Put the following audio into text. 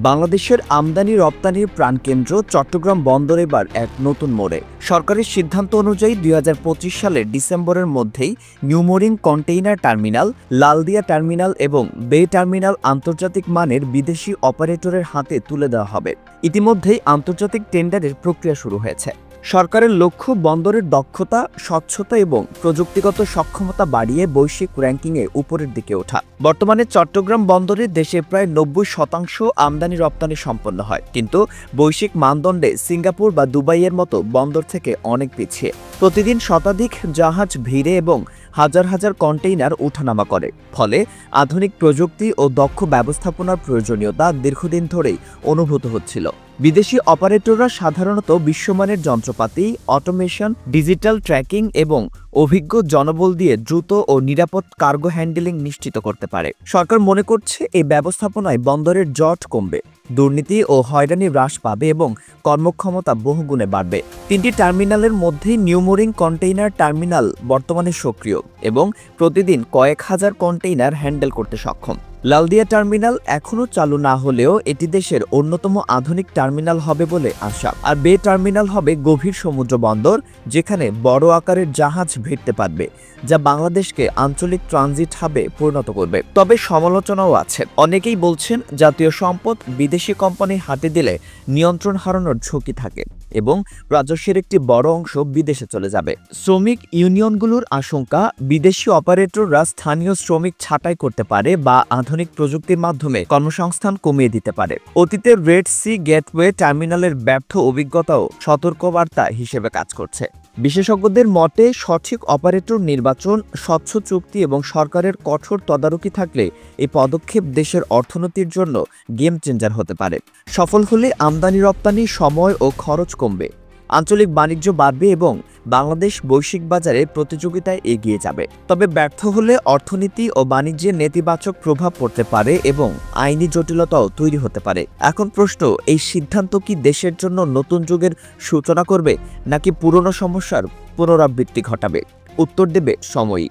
বাংলাদেশের আমদানি রপ্তানির প্রাণকেন্দ্র চট্টগ্রাম বন্দর এবার এক নতুন মোড়ে। সরকারের সিদ্ধান্ত অনুযায়ী ২০২৫ সালের ডিসেম্বরের মধ্যেই New Mooring container terminal, Laldia terminal এবং বে টার্মিনাল আন্তর্জাতিক মানের বিদেশি অপারেটরের হাতে তুলে দেওয়া হবে। ইতিমধ্যেই আন্তর্জাতিক টেন্ডারের প্রক্রিয়া শুরু হয়েছে। সরকারের লক্ষ্য বন্দরের দক্ষতা, স্বচ্ছতা এবং প্রযুক্তিগত সক্ষমতা বাড়িয়ে বৈশ্বিক র্যাঙ্কিংয়ে উপরের দিকে ওঠা। বর্তমানে চট্টগ্রাম বন্দরে দেশে প্রায় ৯০% আমদানি রপ্তানি সম্পন্ন হয়, কিন্তু বৈশ্বিক মানদণ্ডে সিঙ্গাপুর বা দুবাইয়ের মতো বন্দর থেকে অনেক পিছিয়ে। প্রতিদিন শতাধিক জাহাজ ভিড়ে এবং হাজার হাজার কন্টেইনার ওঠানামা করে, ফলে আধুনিক প্রযুক্তি ও দক্ষ ব্যবস্থাপনার প্রয়োজনীয়তা দীর্ঘদিন ধরেই অনুভূত হচ্ছিল। বিদেশি অপারেটররা সাধারণত বিশ্বমানের যন্ত্রপাতি, অটোমেশন, ডিজিটাল ট্র্যাকিং এবং অভিজ্ঞ জনবল দিয়ে দ্রুত ও নিরাপদ কার্গো হ্যান্ডেলিং নিশ্চিত করতে পারে। সরকার মনে করছে এই ব্যবস্থাপনায় বন্দরের জট কমবে, দুর্নীতি ও হয়রানি হ্রাস পাবে এবং কর্মক্ষমতা বহুগুণে বাড়বে। ৩টি টার্মিনালের মধ্যে নিউমোরিং কন্টেইনার টার্মিনাল বর্তমানে সক্রিয় এবং প্রতিদিন কয়েক হাজার কন্টেইনার হ্যান্ডেল করতে সক্ষম। লালদিয়া টার্মিনাল এখনও চালু না হলেও এটি দেশের অন্যতম আধুনিক টার্মিনাল হবে বলে আশা। আর বে টার্মিনাল হবে গভীর সমুদ্র বন্দর, যেখানে বড় আকারের জাহাজ ভিড়তে পারবে, যা বাংলাদেশকে আঞ্চলিক ট্রানজিট হাবে পরিণত করবে। তবে সমালোচনাও আছে। অনেকেই বলছেন জাতীয় সম্পদ বিদেশি কোম্পানির হাতে দিলে নিয়ন্ত্রণ হারানোর ঝুঁকি থাকে এবং রাজস্বের একটি বড় অংশ বিদেশে চলে যাবে। শ্রমিক ইউনিয়নগুলোর আশঙ্কা, বিদেশি অপারেটররা স্থানীয় শ্রমিক ছাঁটাই করতে পারে বা আধুনিক প্রযুক্তির মাধ্যমে কর্মসংস্থান কমিয়ে দিতে পারে। অতীতের রেড সি গেটওয়ে টার্মিনালের ব্যর্থ অভিজ্ঞতাও সতর্কবার্তা হিসেবে কাজ করছে। বিশেষজ্ঞদের মতে সঠিক অপারেটর নির্বাচন, স্বচ্ছ চুক্তি এবং সরকারের কঠোর তদারকি থাকলে এই পদক্ষেপ দেশের অর্থনীতির জন্য গেম চেঞ্জার হতে পারে। সফল হলে আমদানি রপ্তানি সময় ও খরচ কমবে, আঞ্চলিক বাণিজ্য বাড়বে এবং বাংলাদেশ বৈশ্বিক বাজারে প্রতিযোগিতায় এগিয়ে যাবে। তবে ব্যর্থ হলে অর্থনীতি ও বাণিজ্যে নেতিবাচক প্রভাব পড়তে পারে এবং আইনি জটিলতাও তৈরি হতে পারে। এখন প্রশ্ন, এই সিদ্ধান্ত কি দেশের জন্য নতুন যুগের সূচনা করবে নাকি পুরনো সমস্যার পুনরাবৃত্তি ঘটাবে? উত্তর দেবে সময়ই।